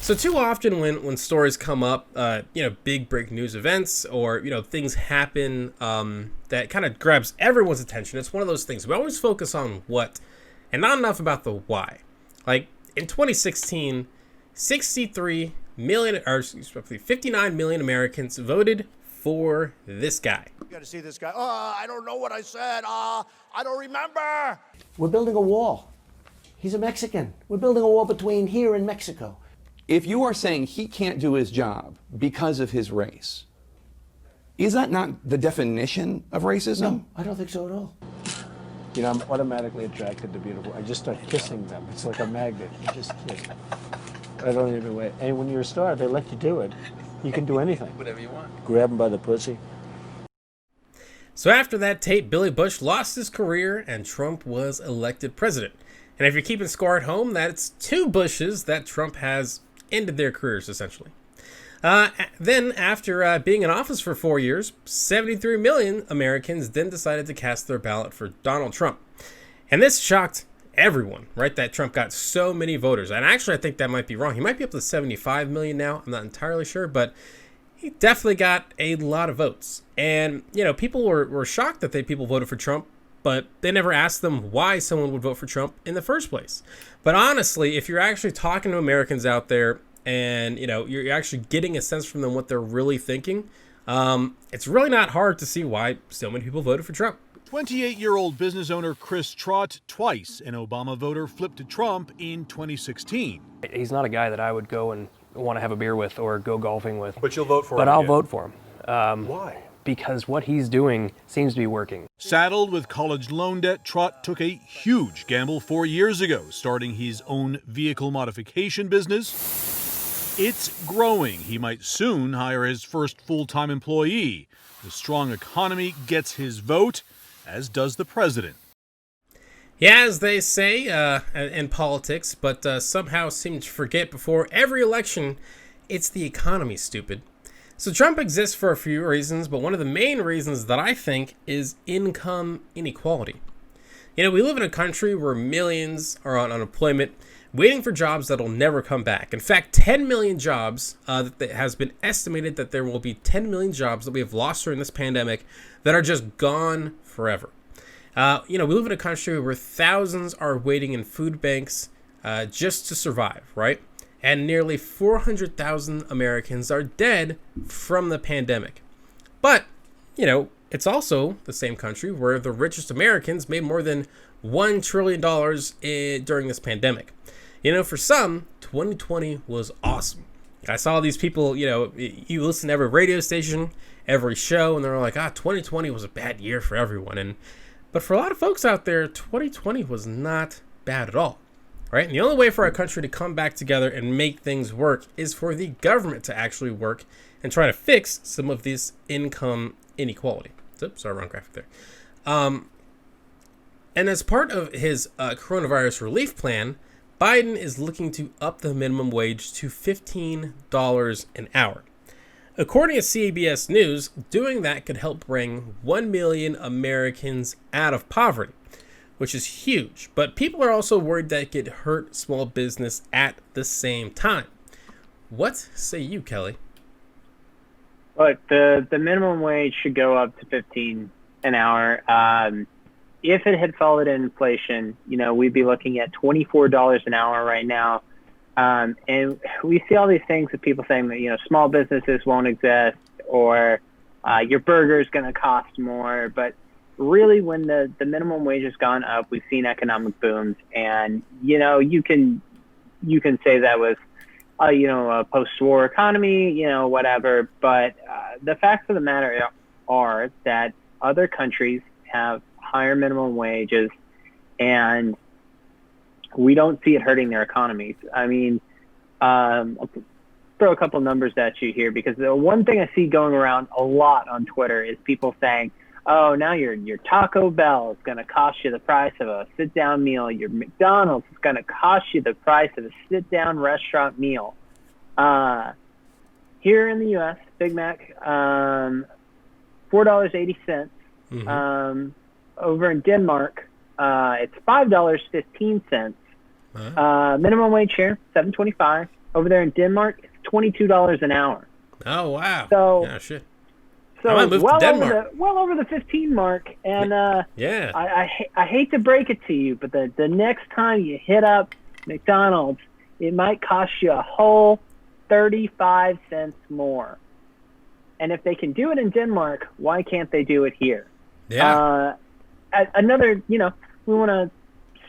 So too often when stories come up, big break news events or, things happen that kind of grabs everyone's attention. It's one of those things. We always focus on what and not enough about the why. Like in 2016, 63 million, or 59 million Americans voted for this guy. You got to see this guy. Oh, I don't know what I said. I don't remember. We're building a wall. He's a Mexican. We're building a wall between here and Mexico. If you are saying he can't do his job because of his race, is that not the definition of racism? No, I don't think so at all. You know, I'm automatically attracted to beautiful. I just start kissing them. It's like a magnet. You just kiss. I don't even wait. And when you're a star, they let you do it. You can do anything. Whatever you want. Grab them by the pussy. So after that tape, Billy Bush lost his career and Trump was elected president. And if you're keeping score at home, that's 2 Bushes that Trump has ended their careers, essentially. Then, after being in office for 4 years, 73 million Americans then decided to cast their ballot for Donald Trump. And this shocked everyone, right? That Trump got so many voters. And actually, I think that might be wrong. He might be up to 75 million now. I'm not entirely sure, but he definitely got a lot of votes. And, people were shocked that people voted for Trump, but they never asked them why someone would vote for Trump in the first place. But honestly, if you're actually talking to Americans out there and, you're actually getting a sense from them what they're really thinking, it's really not hard to see why so many people voted for Trump. 28-year-old business owner Chris Trott, twice an Obama voter, flipped to Trump in 2016. He's not a guy that I would go and want to have a beer with or go golfing with. But you'll vote for him. But I'll again. vote for him. Why? Because what he's doing seems to be working. Saddled with college loan debt, Trott took a huge gamble 4 years ago, starting his own vehicle modification business. It's growing. He might soon hire his first full-time employee. The strong economy gets his vote, as does the president. Yeah, as they say in politics, but somehow seem to forget before every election, it's the economy, stupid. So Trump exists for a few reasons, but one of the main reasons that I think is income inequality. We live in a country where millions are on unemployment, waiting for jobs that'll never come back. In fact, 10 million jobs, that has been estimated that there will be 10 million jobs that we have lost during this pandemic that are just gone forever. We live in a country where thousands are waiting in food banks just to survive, right? And nearly 400,000 Americans are dead from the pandemic. But, it's also the same country where the richest Americans made more than $1 trillion during this pandemic. For some, 2020 was awesome. I saw these people, you listen to every radio station, every show, and they're like, 2020 was a bad year for everyone. But for a lot of folks out there, 2020 was not bad at all. Right? And the only way for our country to come back together and make things work is for the government to actually work and try to fix some of this income inequality. Oops, sorry, wrong graphic there. And as part of his coronavirus relief plan, Biden is looking to up the minimum wage to $15 an hour. According to CBS News, doing that could help bring 1 million Americans out of poverty, which is huge. But people are also worried that it could hurt small business at the same time. What say you, Kelly? Look, the minimum wage should go up to 15 an hour. If it had followed inflation, we'd be looking at $24 an hour right now. And we see all these things of people saying that, small businesses won't exist or your burger is going to cost more. But really, when the minimum wage has gone up, we've seen economic booms. And, you can say that was, a post-war economy, whatever. But the facts of the matter are that other countries have higher minimum wages, and we don't see it hurting their economies. I mean, I'll throw a couple numbers at you here, because the one thing I see going around a lot on Twitter is people saying, oh, now your Taco Bell is going to cost you the price of a sit-down meal. Your McDonald's is going to cost you the price of a sit-down restaurant meal. Here in the U.S., Big Mac, $4.80. Mm-hmm. Over in Denmark, it's $5.15. Minimum wage here, $7.25. over there in Denmark, it's $22 an hour. Oh wow. So- yeah, shit. So I might move to Denmark. well over the 15 mark, and Yeah. I hate to break it to you, but the next time you hit up McDonald's, it might cost you a whole 35 cents more. And if they can do it in Denmark, why can't they do it here? Yeah. Another, we want to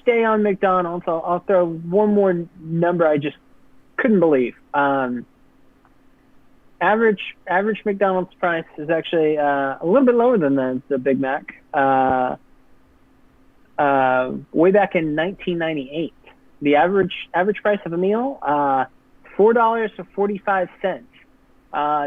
stay on McDonald's. I'll throw one more number I just couldn't believe. Average McDonald's price is actually a little bit lower than the Big Mac. Way back in 1998, the average price of a meal, $4.45.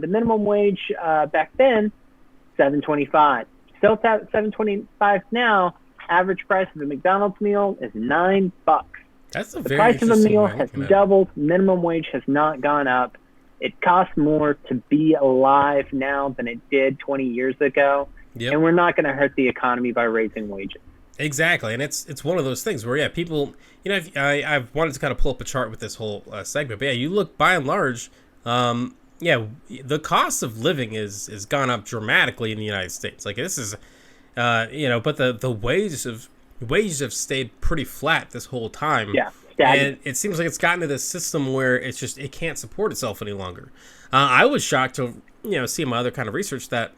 The minimum wage back then, $7.25. Still at $7.25 now. Average price of a McDonald's meal is $9. That's a The very price of a interesting meal way of has looking at it. doubled. Minimum wage has not gone up. It costs more to be alive now than it did 20 years ago. Yep. And we're not going to hurt the economy by raising wages. Exactly, and it's one of those things where people, I've wanted to kind of pull up a chart with this whole segment, but yeah, you look by and large, the cost of living is gone up dramatically in the United States. Like this is, but the wages have stayed pretty flat this whole time. Yeah, stagnant. And it seems like it's gotten to this system where it can't support itself any longer. I was shocked to see my other kind of research that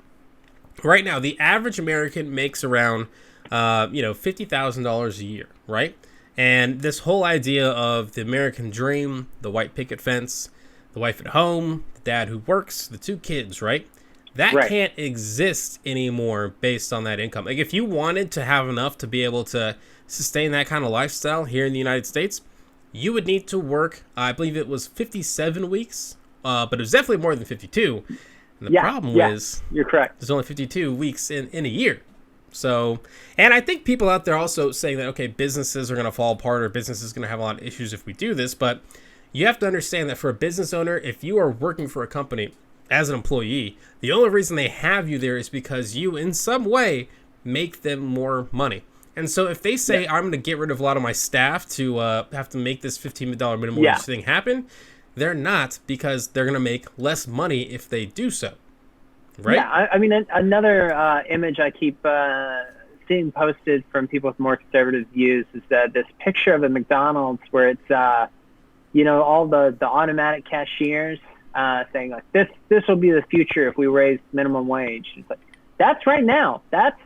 right now the average American makes around $50,000 a year, right? And this whole idea of the American dream, the white picket fence, the wife at home, the dad who works, the two kids, right? That Right. can't exist anymore based on that income. Like if you wanted to have enough to be able to sustain that kind of lifestyle here in the United States, you would need to work, I believe it was 57 weeks, but it was definitely more than 52. And the problem is You're correct. there's only 52 weeks in a year. So, and I think people out there also saying that, okay, businesses are going to fall apart or business is going to have a lot of issues if we do this. But you have to understand that for a business owner, if you are working for a company as an employee, the only reason they have you there is because you in some way make them more money. And so if they say, I'm going to get rid of a lot of my staff to have to make this $15 minimum wage thing happen, they're not, because they're going to make less money if they do so. Right? Yeah, I mean, another image I keep seeing posted from people with more conservative views is that this picture of a McDonald's where it's, all the automatic cashiers saying like this will be the future if we raise minimum wage. It's like that's right now. That's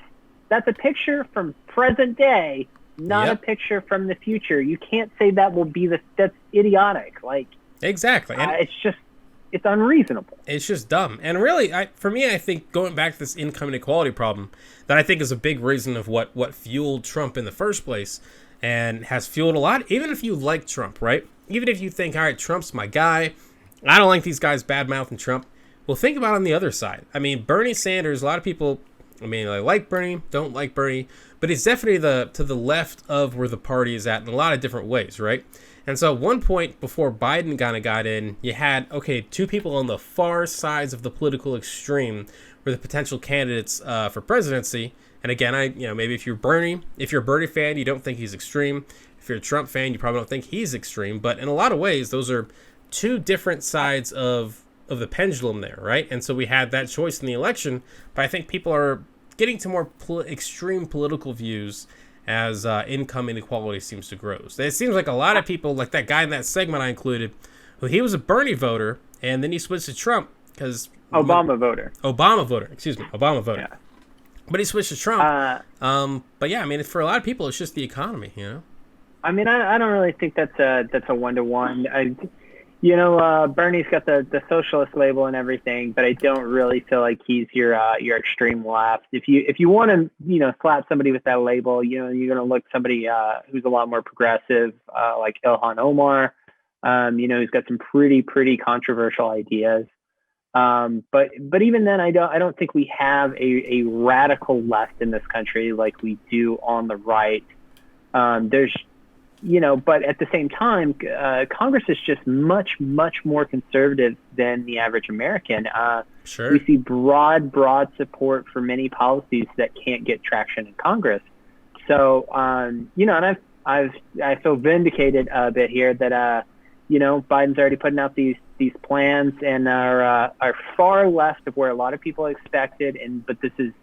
a picture from present day, not a picture from the future. You can't say that will be that's idiotic. Like exactly. And it's unreasonable. It's just dumb. And really, for me, I think going back to this income inequality problem, that I think is a big reason of what fueled Trump in the first place and has fueled a lot, even if you like Trump, right? Even if you think, all right, Trump's my guy, I don't like these guys bad-mouthing Trump. Well, think about it on the other side. I mean, Bernie Sanders, a lot of people, I like Bernie, don't like Bernie, but he's definitely to the left of where the party is at in a lot of different ways, right? And so at one point before Biden kind of got in, you had, two people on the far sides of the political extreme were the potential candidates for presidency. And again, maybe if you're a Bernie fan, you don't think he's extreme. If you're a Trump fan, you probably don't think he's extreme. But in a lot of ways, those are two different sides of the pendulum there, right? And so we had that choice in the election, but I think people are getting to more extreme political views as income inequality seems to grow. So it seems like a lot of people, like that guy in that segment I included, who he was a Bernie voter, and then he switched to Trump because... Obama voter. Yeah. But he switched to Trump. But yeah, I mean, for a lot of people, it's just the economy, I mean, I don't really think that's a one-to-one. Bernie's got the socialist label and everything, but I don't really feel like he's your extreme left. If you want to slap somebody with that label, you're going to look somebody who's a lot more progressive, like Ilhan Omar. Who's got some pretty controversial ideas. But even then, I don't think we have a radical left in this country like we do on the right. But at the same time, Congress is just much more conservative than the average American. Sure. We see broad support for many policies that can't get traction in Congress. So, and I feel vindicated a bit here that, Biden's already putting out these plans and are far left of where a lot of people expected. But this is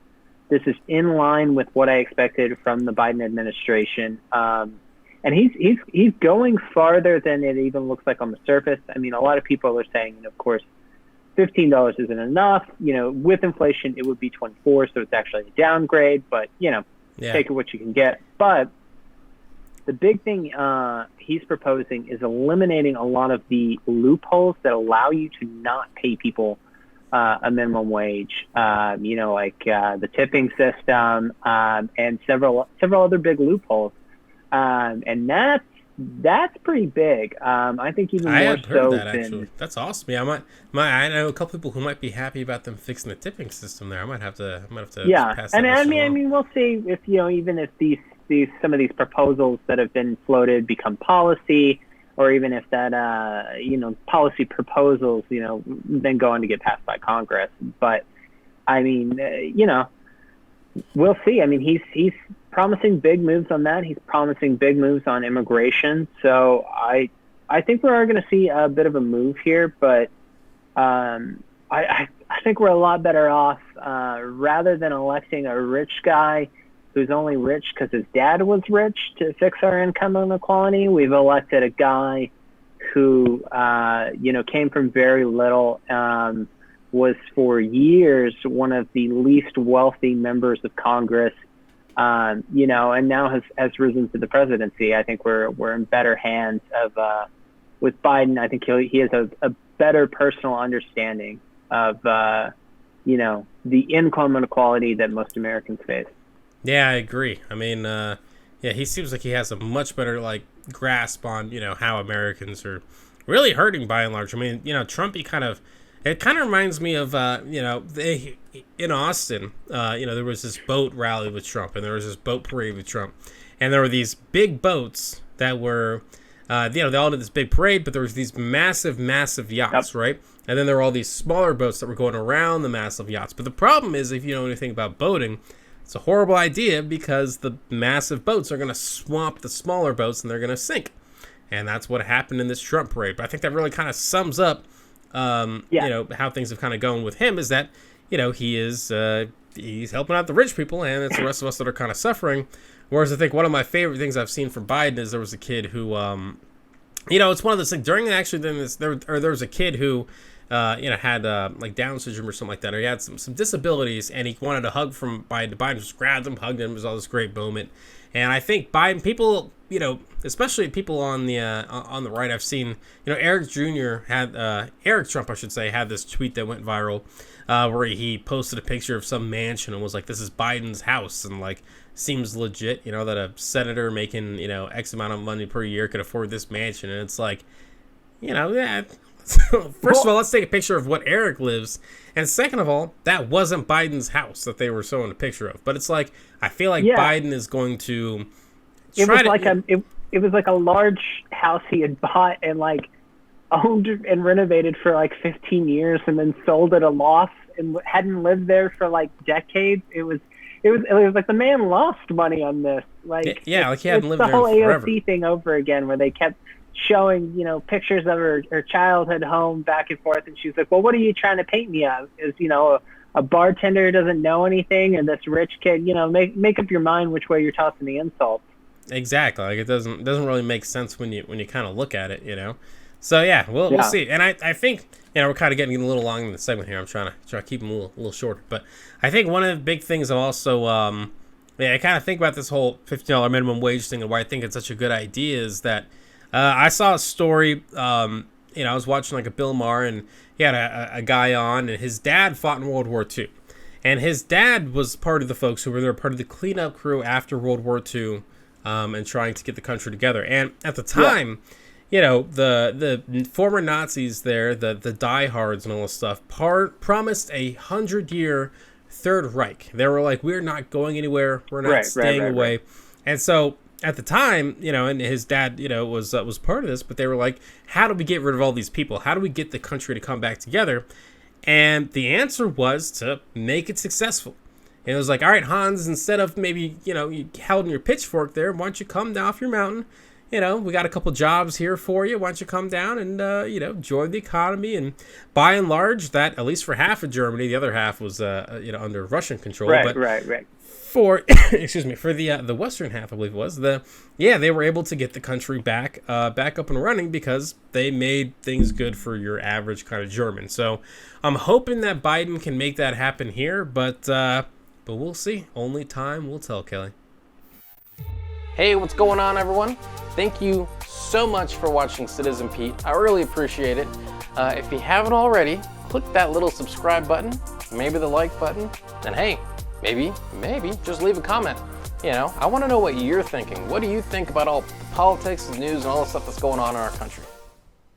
in line with what I expected from the Biden administration. And he's going farther than it even looks like on the surface. I mean, a lot of people are saying, of course, $15 isn't enough. With inflation, it would be 24, so it's actually a downgrade. But take it what you can get. But the big thing he's proposing is eliminating a lot of the loopholes that allow you to not pay people a minimum wage. Like the tipping system and several other big loopholes. And that's pretty big. I think even more so that actually. That's awesome. Yeah, I know a couple people who might be happy about them fixing the tipping system there. I might have to yeah, pass that and I along. mean, we'll see if even if some of these proposals that have been floated become policy, or even if that policy proposals then go on to get passed by Congress. But I mean, we'll see. I mean, he's promising big moves on that. He's promising big moves on immigration. So I think we are going to see a bit of a move here, but I think we're a lot better off rather than electing a rich guy who's only rich because his dad was rich to fix our income inequality. We've elected a guy who came from very little, was for years one of the least wealthy members of Congress, and now has risen to the presidency. I think we're in better hands with Biden. I think he has a better personal understanding of the income inequality that most Americans face. Yeah, I agree. I mean, he seems like he has a much better grasp on how Americans are really hurting by and large. I mean, Trump, it kind of reminds me of in Austin. There was this boat rally with Trump, and there was this boat parade with Trump, and there were these big boats that were, they all did this big parade, but there was these massive yachts, right? And then there were all these smaller boats that were going around the massive yachts. But the problem is, if you know anything about boating, it's a horrible idea because the massive boats are going to swamp the smaller boats and they're going to sink. And that's what happened in this Trump parade. But I think that really kind of sums up, how things have kind of gone with him, is that, he's helping out the rich people, and it's the rest of us that are kind of suffering. Whereas I think one of my favorite things I've seen from Biden is there was a kid who, it's one of those things during there was a kid who, had Down syndrome or something like that, or he had some disabilities, and he wanted a hug from Biden. Biden just grabbed him, hugged him. It was all this great moment. And I think Biden, people, especially people on the right, I've seen, Eric Trump, I should say, had this tweet that went viral, where he posted a picture of some mansion and was like, "This is Biden's house," and seems legit, that a senator making, X amount of money per year could afford this mansion. And it's like, yeah. First of all, let's take a picture of what Eric lives, and second of all, that wasn't Biden's house that they were showing a picture of. But it's like, I feel like Biden is going to it was like a large house he had bought and owned and renovated for 15 years, and then sold at a loss and hadn't lived there for decades. It was like the man lost money on this. He hadn't lived there the whole forever. AOC thing over again, where they kept showing pictures of her childhood home back and forth, and she's like, "Well, what are you trying to paint me as? Is a bartender who doesn't know anything, and this rich kid? Make up your mind which way you're tossing the insults." Exactly. It doesn't really make sense when you kind of look at it, So yeah, we'll see. And I think we're kind of getting a little long in the segment here. I'm trying to keep them a little shorter, but I think one of the big things I'm also I kind of think about this whole $15 minimum wage thing, and why I think it's such a good idea is that. I saw a story, I was watching a Bill Maher, and he had a guy on, and his dad fought in World War II. And his dad was part of the folks who were there, part of the cleanup crew after World War II, and trying to get the country together. And at the time, the former Nazis there, the diehards and all this stuff, promised 100-year Third Reich. They were like, "We're not going anywhere. We're not staying away." Right. And so at the time, and his dad, was part of this, but they were like, "How do we get rid of all these people? How do we get the country to come back together?" And the answer was to make it successful. And it was like, "All right, Hans, instead of maybe, you holding your pitchfork there, why don't you come down off your mountain, you know, we got a couple jobs here for you. Why don't you come down and, you know, join the economy? And by and large, that, at least for half of Germany, the other half was, you know, under Russian control. Right, but right. For, excuse me, for the western half, I believe it was, they were able to get the country back up and running because they made things good for your average kind of German. So I'm hoping that Biden can make that happen here, but we'll see. Only time will tell, Kelly. Hey, what's going on, everyone? Thank you so much for watching Citizen Pete. I really appreciate it. If you haven't already, click that little subscribe button, maybe the like button, and hey, maybe just leave a comment. You know, I want to know what you're thinking. What do you think about all the politics, the news, and all the stuff that's going on in our country?